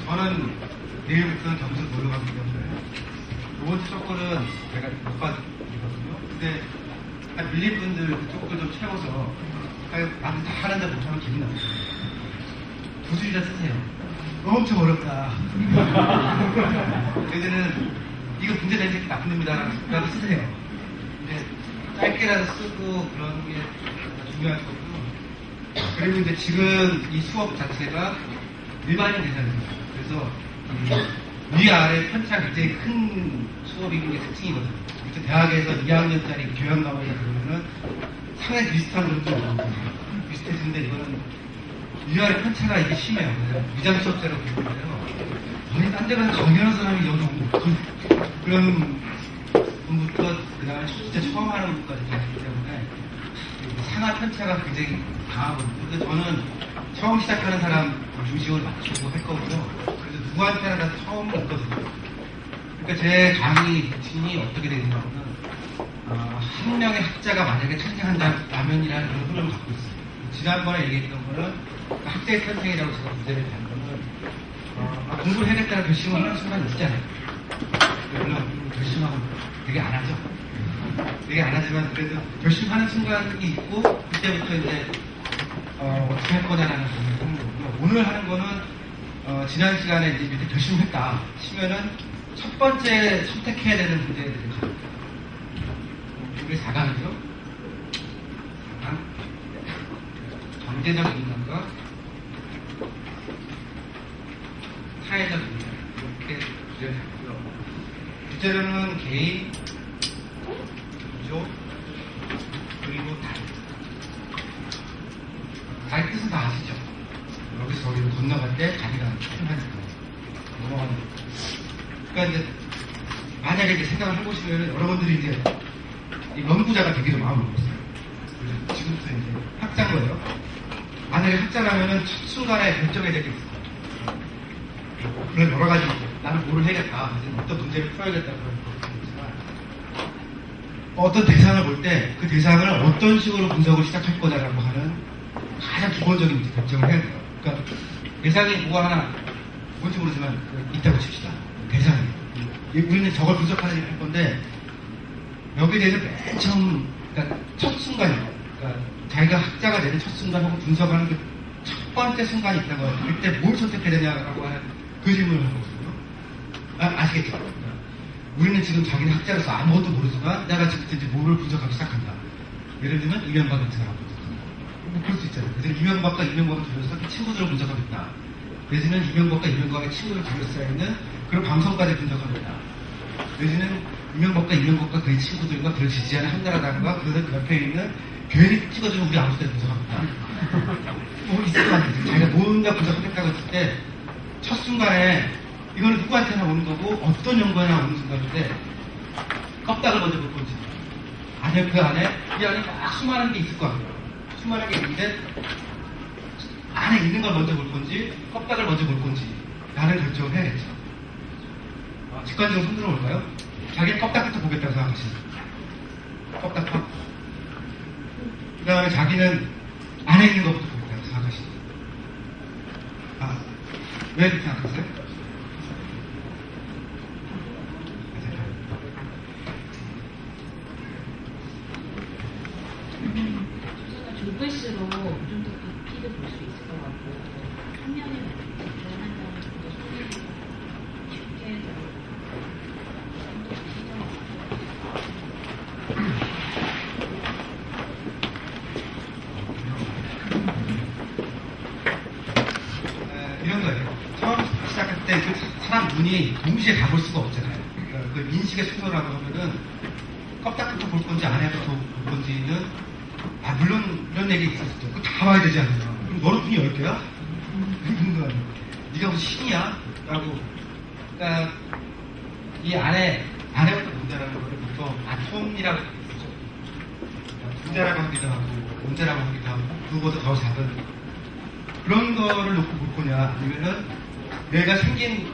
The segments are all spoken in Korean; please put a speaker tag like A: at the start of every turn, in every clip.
A: 저는 내일부터는 경기도 놀러 가기 때문에 두 번째 조건은 제가 못 가거든요. 근데 밀린 분들 그쪽도 좀 채워서 나도 다 하는데 못하면 기분 나쁘죠. 두 줄이나 쓰세요. 엄청 어렵다. 얘들은 이거 문제 낸 새끼 나쁜 놈이다 라고 쓰세요. 근데 짧게라도 쓰고 그런 게 중요할 거고. 그리고 이제 지금 이 수업 자체가 일반인 대상입니다. 그래서 위아래 편차가 굉장히 큰 수업인 게 특징이거든요. 이렇게 대학에서 2학년짜리 교양 과목이다 그러면은 상당히 비슷한 정도 비슷해지는데 이거는 위아래 편차가 이게 심해요. 위장 수업자라고 부르는데요. 거의 딴 데 가서 강연하는 사람이 여기 오고 그런 분부터 그 다음에 진짜 처음 하는 분까지 가기 때문에 상하 편차가 굉장히 강하거든요. 근데 저는 처음 시작하는 사람 중심을 맞추고 할 거고요. 그래서 누구한테나 다 처음 없거든요. 그러니까 제 강의 루틴이 어떻게 되냐면 한 명의 학자가 만약에 탄생한다면이라는 그런 흐름을 갖고 있어요. 지난번에 얘기했던 거는 학자의 탄생이라고 제가 문제를 단 거는 공부를 해야겠다는 결심을 하는 순간 있잖아요. 물론 결심하고 되게 안 하죠. 되게 안 하지만 그래도 결심하는 순간이 있고 그때부터 이제 어떻게 할 거냐라는 고민을 하는 거고요. 오늘 하는 거는 지난 시간에 이제 이렇게 결심했다 치면은 첫 번째 선택해야 되는 문제에 대해서 이게 4강이죠. 4강 경제적 인간과 사회적 인간 이렇게 주제를 잡고요. 주제로는 개인, 구조, 그리고 달 뜻은 다 아시죠? 여기서 저기로 건너갈 때 자기가 표현하니까 넘어가는 거. 그러니까 이제 만약에 이제 생각을 해보시면 여러분들이 이제 이 연구자가 되기로 마음을 먹었어요. 그래서 지금부터 이제 학자인 거예요. 만약에 학자라면은 첫 순간에 결정해야 될 게 있어요. 그런 여러 가지 나는 뭐를 해야겠다, 어떤 문제를 풀어야겠다 그런 거 있지만 어떤 대상을 볼 때 그 대상을 어떤 식으로 분석을 시작할 거냐라고 하는 가장 기본적인 결정을 해야 돼요. 그러니까 대상이 뭐가 하나 뭔지 모르지만 있다고 칩시다. 대상이. 우리는 저걸 분석하는 일을 할 건데 여기에 대해서 맨 처음, 그러니까 첫 순간이에요. 그러니까 자기가 학자가 되는 첫 순간 혹은 분석하는 그 첫 번째 순간이 있다고 해요. 그때 뭘 선택해야 되냐라고 하는 그 질문을 하거든요. 아시겠죠? 그러니까 우리는 지금 자기는 학자로서 아무것도 모르지만 내가 지금부터 이제 뭐를 분석하기 시작한다. 예를 들면 이명박 같은 사람 분석한다. 그럴 수 있잖아요. 그래서 이명박과 이명박을 둘러싸고 친구들을 분석하겠다. 내지는 이명박과 이명박의 친구를 둘러싸여 있는 그런 방송까지 분석합니다. 내지는 이명박과 그의 친구들과 그를 지지하는 한나라당과 그 옆에 있는 괜히 찍어주는 우리 아무튼 분석합니다. 뭐 있을 것 같아요. 자기가 뭔가 분석하겠다고 했을 때 첫 순간에 이거는 누구한테나 오는 거고 어떤 연구에나 오는 순간인데 껍데기를 먼저 볼 건지 아니면 그 안에 이 안에 막 수많은 게 있을 거 같아요. 수많은 게 있는데 안에 있는 걸 먼저 볼 건지 껍데기를 먼저 볼 건지 라는 결정을 해야겠죠. 직관적으로 손들어 볼까요? 자기는 껍데기부터 보겠다고 생각하시죠. 껍데기. 그 다음에 자기는 안에 있는 것부터 보겠다고 생각하시죠. 왜 그렇게 생각하세요?
B: 글씨로 좀 더 깊이도 볼 수 있을 것 같고 한 명의 집중을 한다면 좀더 소리를 쉽게
A: 이런 거예요. 처음 시작할 때 그 사람 눈이 동시에 다 볼 수가 없잖아요. 그러니까 그 인식의 순서라고 하면은 껍데기부터 볼 건지 안에부터 볼 건지는 물론 이런 얘기 있었을 때 그거 다 봐야 되지 않냐. 그럼 너는 눈이 10개야? 네가 무슨 신이야? 라고. 그러니까 이 안에부터 문제라는 거를 보통 아톰이라고 부르죠. 분자라고 하기도 하고 원자라고 하기도 하고 그거보다 더 작은 그런 거를 놓고 볼 거냐 아니면은 내가 생긴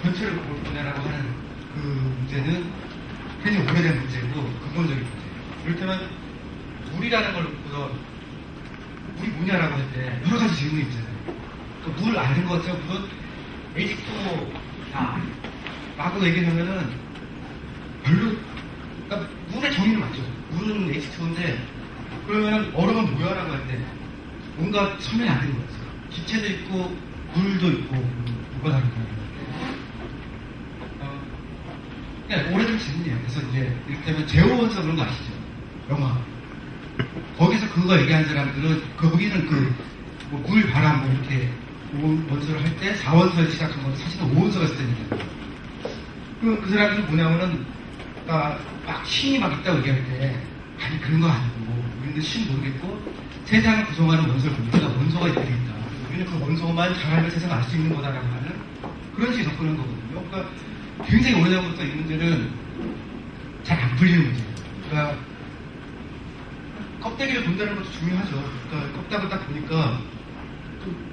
A: 전체를 볼 거냐라고 하는 그 문제는 굉장히 오래된 문제고 근본적인 문제예요. 이를테면 물이라는 걸 놓고서 물이 뭐냐라고 할 때 여러 가지 질문이 있잖아요. 물 아는 것 같아요. 물은 H2O 라고 얘기하면은 별로, 그러니까 물의 정의는 맞죠. 물은 H2O인데, 그러면은 얼음은 뭐야? 라고 할 때, 뭔가 설명이 안 되는 것 같아요. 기체도 있고, 물도 있고, 뭐가 다른 거예요. 그냥 오래된 질문이에요. 그래서 이제, 이를테면 제호원서 그런 거 아시죠? 영화. 거기서 그거 얘기한 사람들은, 거기는 물, 바람, 이렇게, 원소를 할 때 4원서에 시작한 건데, 사실은 5원서가 있었다니까요. 그 사람들은 뭐냐면은, 막 신이 막 있다고 얘기할 때, 아니, 그런 거 아니고, 우리는 신 모르겠고, 세상을 구성하는 원소를 보니까 원소가 있다. 우리는 그 원소만 잘 알면 세상을 알 수 있는 거다라고 하는 그런 식의 접근한 거거든요. 그러니까 굉장히 오래전부터 이 문제는 잘 안 풀리는 문제예요. 그러니까 껍데기를 본다는 것도 중요하죠. 그러니까 껍데기를 딱 보니까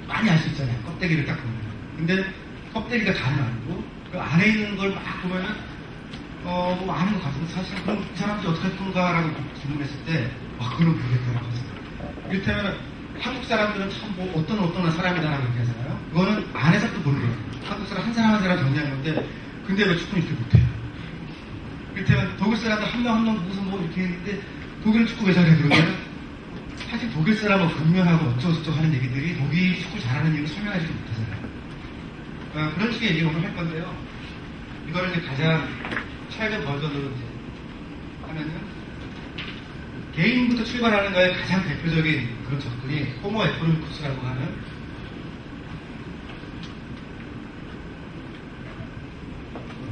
A: 많이 알 수 있잖아요. 껍데기를 딱 보면. 근데 껍데기가 다는 아니고 그 안에 있는 걸 막 보면은 뭐 아는 것 같은데 사실 그럼 이 사람들이 어떻게 할 건가라고 질문했을 때 그건 모르겠다라고 했어요. 이를테면 한국 사람들은 참 어떤 사람이다라고 얘기하잖아요. 그거는 안에서 또 모르겠어요. 한국 사람 한 사람 한 사람 정리한 건데 근데 왜 축구는 이렇게 못해요? 이를테면 독일 사람들 한 명 무슨 뭐 이렇게 했는데 독일은 축구 왜 잘해? 그러면 사실 독일 사람은 분명하고 어쩌고저쩌고 하는 얘기들이 독일이 축구 잘하는 이유를 설명하지도 못하잖아요. 그런 식의 얘기를 오늘 할 건데요. 이거를 이제 가장 최근 버전으로 이제 하면은 개인부터 출발하는 거에 가장 대표적인 그런 접근이 호모 에코노미쿠스라고 하는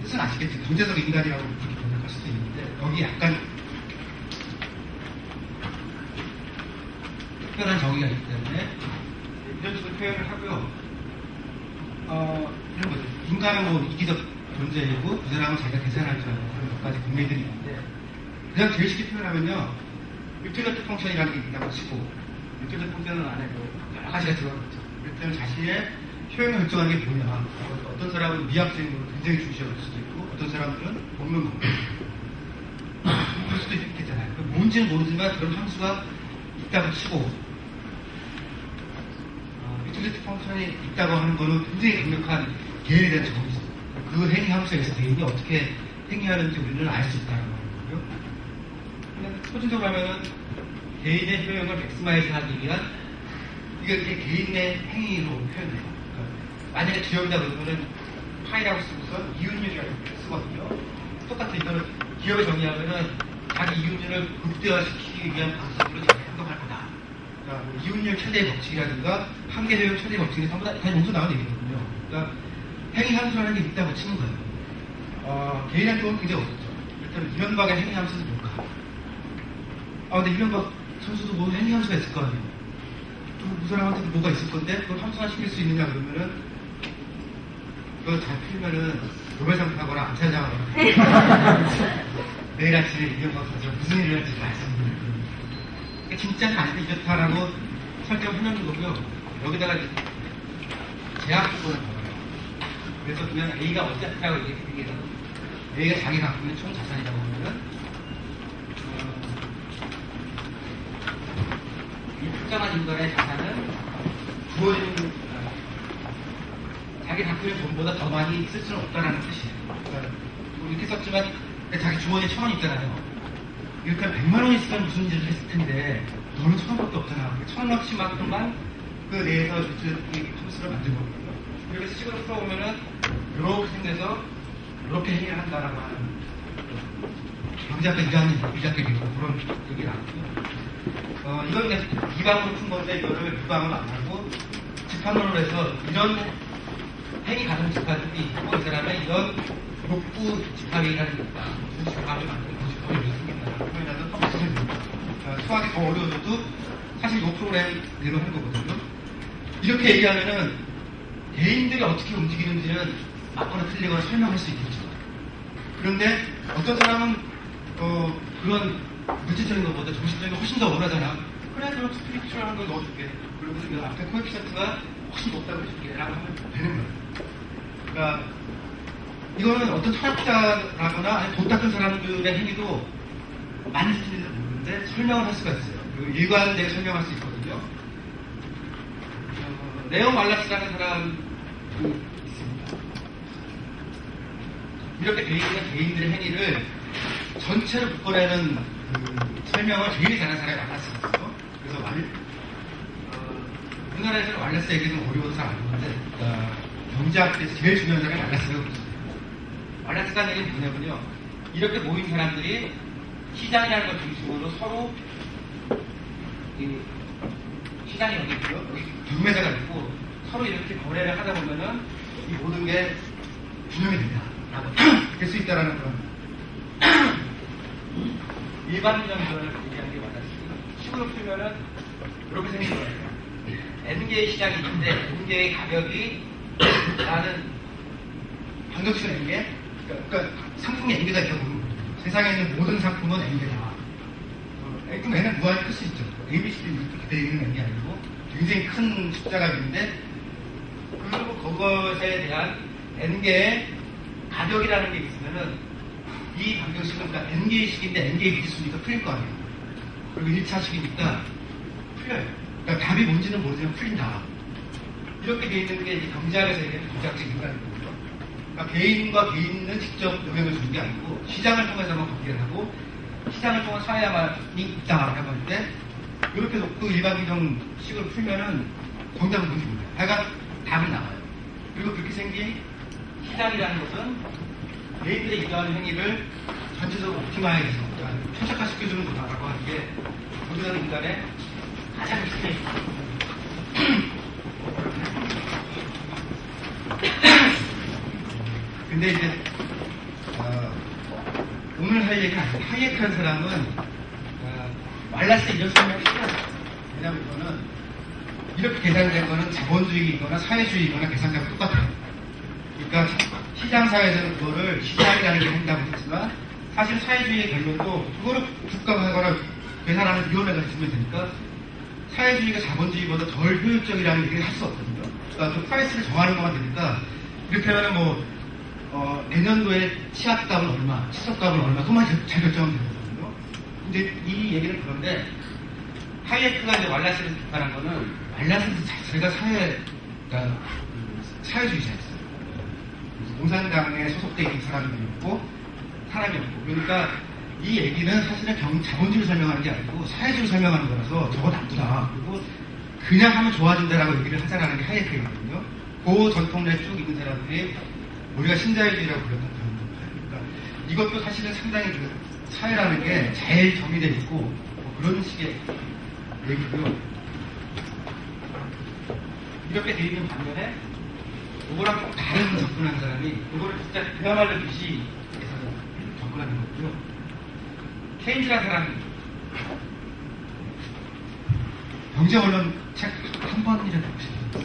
A: 뜻은 아시겠지. 경제적 인간이라고 그렇게 번역할 수도 있는데 여기 약간 특별한 정의가 있기 때문에 이런 식으로 표현을 하고요. 이런 거죠. 인간은 뭐 이기적 존재이고 그 사람은 자기가 계산할 줄 아는 그런 몇 가지 공리들이 있는데 그냥 제일 쉽게 표현하면요. 유틸리티 펑션이라는 게 있다고 치고 유틸리티 펑션은 안에 여러 가지가 들어가겠죠. 그렇다면 자신의 효용을 결정하는 게 뭐냐. 어떤 사람은 미학적인 걸 굉장히 중시할 수도 있고 어떤 사람들은 먹는 거 그럴 수도 있겠잖아요. 뭔지는 모르지만 그런 함수가 있다고 치고 유틸리티 펑션이 있다고 하는 거는 굉장히 강력한 개인에 대한 정의죠. 그 행위 함수에 의해서 개인이 어떻게 행위하는지 우리는 알 수 있다는 거고요. 소진적으로 하면은 개인의 효용을 맥시마이즈 하기 위한 이게 개인의 행위로 표현돼요. 그러니까 만약에 기업이다 그러면은 파이라고 쓰고서 이윤율이라고 쓰거든요. 똑같은 이거는 기업을 정의하면은 자기 이윤율을 극대화시키기 위한 방식으로 잘 행동할 거다. 그러니까 뭐 이윤율 최대의 법칙이라든가 한계 효용 최대의 법칙이 전부 다 여기서 나온 얘기거든요. 그러니까 행위 함수라는 게 있다고 치는 거예요. 개인의 효용은 굉장히 어렵죠. 일단 이명박의 행위 함수는 뭘까? 근데 이명박 선수도 뭐 행위 함수가 있을 거 아니에요. 그 사람한테도 뭐가 있을 건데 그걸 함수화 시킬 수 있느냐 그러면은 그걸 잘 풀면은 노벨상 타거나 암살당하거나 내일 아침에 이명박 선수가 무슨 일을 할지 말씀드리는 그러니까 진짜는 아닌데 이렇다라고 설정을 해놓는 거고요. 여기다가 제약 조건을 걸어요. 그래서 그냥 A가 어쨌다고 얘기해서 A가 자기 갖고 있는 총 자산이라고 하면은 이 특정한 인간의 자산은 주어지는 자기 갖고 있는 돈보다 더 많이 쓸 수는 없다는 뜻이에요. 그러니까 이렇게 썼지만 자기 주머니에 1,000원 있잖아요. 이렇게 100만 원이 있으면 무슨 일을 했을 텐데 너는 1,000원밖에 없잖아. 1,000원어치만큼만 그 내에서 이 함수를 만든 거거든요. 그래서 식으로 풀어보면은 이렇게 생겨서 이렇게 행위를 한다라고 하는 경제학과 이자학교 그런 얘기를 나왔고요. 이건 그냥 비방으로 푼 건데 이거를 비방을 안 하고 집합론을 해서 이런 행위 가능 집합이 있고 이 사람의 이런 욕구 집합이라는 게 있다. 무슨 집합을 만들고 그 집합을 왜 생긴다라고 표현하는 컴퓨터를 줍니다. 수학이 더 어려워져도 사실 이 프로그램대로 하는 거거든요. 이렇게 얘기하면은 개인들이 어떻게 움직이는지는 맞거나 틀리거나 설명할 수 있겠죠. 그런데 어떤 사람은 그런 물질적인 것보다 정신적인 거 훨씬 더 원하잖아. 그래, 그럼 스피리추얼한 걸 넣어줄게. 그리고 그 앞에 코에피션트가 훨씬 높다고 해줄게. 라고 하면 되는 거예요. 그러니까 이거는 어떤 철학자라거나 아니 돈 닦은 사람들의 행위도 많이 쓰는지 모르는데 설명을 할 수가 있어요. 일관되게 설명할 수 있거든요. 레오 말라스라는 사람이 있습니다. 이렇게 돼 있는 개인들의 행위를 전체로 묶어내는 그 설명을 제일 잘하는 사람이 말라스였어요. 그래서 우리나라에서는 말라스 얘기는 어려워서 잘 안 하는데 경제학에서 제일 중요한 사람이 말라스라고 그랬어요. 말라스라는 얘기는 뭐냐면요. 이렇게 모인 사람들이 시장이라는 걸 중심으로 서로 시장이 여기 있고요. 여기 경매자가 있고 서로 이렇게 거래를 하다 보면은 이 모든 게 균형이 된다. 라고 될 수 있다라는 그런 일반적 이론을 얘기하는 게 맞았습니다. 식으로 풀면은 이렇게 생긴 거예요. N개의 시장이 있는데 N개의 가격이 나는 반격수 N개? 그러니까 상품이 N개가 있다고 보는 거죠. 세상에 있는 모든 상품은 N개다. 그럼 N은 무한히 클 수 있죠. ABCD 이렇게 되어 있는 N이 아니고 굉장히 큰 숫자가 있는데 그리고 그것에 대한 N개의 가격이라는 게 있으면은 이 반격식은 그러니까 N개의 식인데 N개의 미지수니까 풀릴 거 아니에요. 그리고 1차식이니까 풀려요. 그러니까 답이 뭔지는 모르지만 풀린다. 이렇게 되어 있는 게 이제 경제학에서 얘기하는 경제학적 인간인 거고요. 그러니까 개인과 개인은 직접 영향을 주는 게 아니고 시장을 통해서만 관계를 하고 시장을 통한 사회야만이 있다라고 할 때 이렇게 놓고 일반 규정식을 풀면은 정답은 뭔지 몰라요. 하여간 답이 나와요. 그리고 그렇게 생긴 시장이라는 것은 개인들의 이러한 행위를 전체적으로 옵티마이해서 최적화시켜주는 거다라고 하는 게 우리나라 인간의 가장 크게 있습니다. 근데 이제 오늘 할 얘기는 아니고 하이에크라는 사람은 말라스 이런 설명을 싫어해요. 왜냐하면 이거는 이렇게 계산된 거는 자본주의이거나 사회주의이거나 계산자가 똑같아요. 그러니까 시장사회에서는 그거를 시장이라는 게 한다고 했지만 사실 사회주의의 결론도 그거를 국가하거나 계산하는 위원회가 있으면 되니까 사회주의가 자본주의보다 덜 효율적이라는 얘기를 할 수 없거든요. 그러니까 그 프라이스를 정하는 것만 되니까 이렇게 하면 뭐 내년도에 치약값은 얼마, 치석값은 얼마 그것만 잘 결정하면 되거든요. 근데 이 얘기는 그런데 하이에크가 이제 말라스를 비판한 거는 말라스 자체가 그러니까 사회주의자였어요. 공산당에 소속되어 있는 사람이었고 그러니까 이 얘기는 사실은 자본주의를 설명하는 게 아니고 사회주의를 설명하는 거라서 저거 나쁘다. 그리고 그냥 하면 좋아진다라고 얘기를 하자라는 게 하이에크거든요. 그 전통에 쭉 있는 사람들이 우리가 신자유주의라고 불렀던 그런 거예요. 그러니까 이것도 사실은 상당히 그 사회라는 게 잘 정의되어 있고 뭐 그런 식의 얘기고요. 이렇게 되어 있는 반면에 이거랑 좀 다른 접근하는 사람이 이거를 진짜 그야말로 비시에서 접근하는 거고요. 케인즈라는 사람이 경제언론 책 한 번이라도 보시면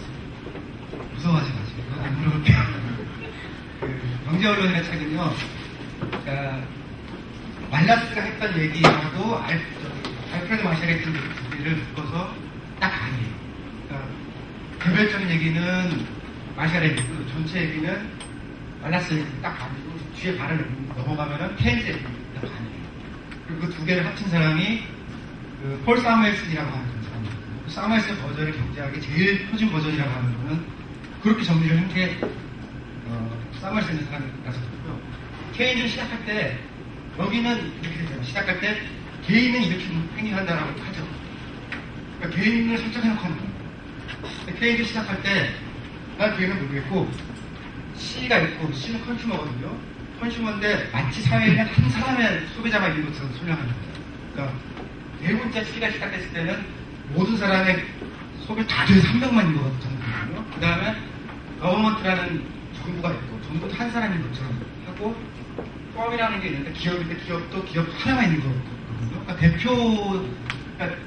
A: 무서워하지 마시고 안 물어볼게요. 경제언론의 책은요, 그러니까 말라스가 했던 얘기하고 알프레드 마샬이 했던 얘기를 묶어서 딱 아니에요. 그러니까 개별적인 얘기는 마샬의 얘기고 전체 얘기는 말라스 얘기는 딱 아니고 뒤에 발을 넘어가면은 케인즈 얘기가 딱 아니에요. 그리고 그 두 개를 합친 사람이 폴 사무엘슨이라고 하는 그런 사람이거든요. 그 사무엘슨 버전의 경제학의 제일 표준 버전이라고 하는 거는 그렇게 정리를 한 게 사무엘슨의 사람이라서 그렇고요. 케인즈는 시작할 때 여기는 이렇게 되잖아요. 시작할 때 개인은 이렇게 행위한다라고 하죠. 그러니까 개인을 설정해놓고 하는 거예요. 케인즈 시작할 때 난 개인은 모르겠고 C가 있고 C는 컨슈머거든요. 컨슈머인데 마치 사회에 있는 한 사람의 소비자가 있는 것처럼 설명하는 거예요. 그러니까 네 번째 C가 시작했을 때는 모든 사람의 소비 다 돼서 300만인 것 같거든요. 그 다음에 거버먼트라는 정부가 있고 정부도 한 사람인 것처럼 하고 펌이라는 게 있는데 기업인데 기업도 기업 하나만 있는 거거든요. 그러니까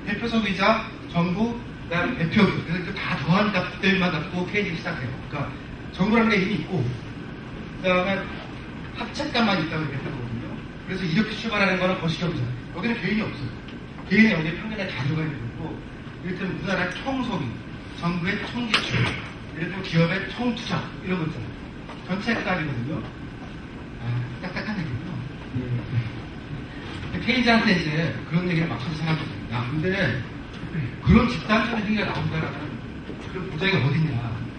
A: 대표 소비자, 정부, 그다음에 대표 그래서 다 더한 값들만 갖고 케이지를 시작해요. 그러니까 정부라는 게 이미 있고 그다음에 합책값만 있다고 얘기하는 거거든요. 그래서 이렇게 출발하는 거는 거시경이잖아요. 여기는 개인이 없어요. 개인이 여기 평균에 다 들어가 있는 거고 이를테면 우리나라의 총소비, 정부의 총지출, 예를 들면 기업의 총투자 이런 거 있잖아요. 전체 값이거든요. 딱딱한 얘기군요. 케인즈한테 이제 그런 얘기를 막 하는 사람들이 있습니다. 근데 그런 집단적인 얘기가 나온다라는 그 보장이 어딨냐.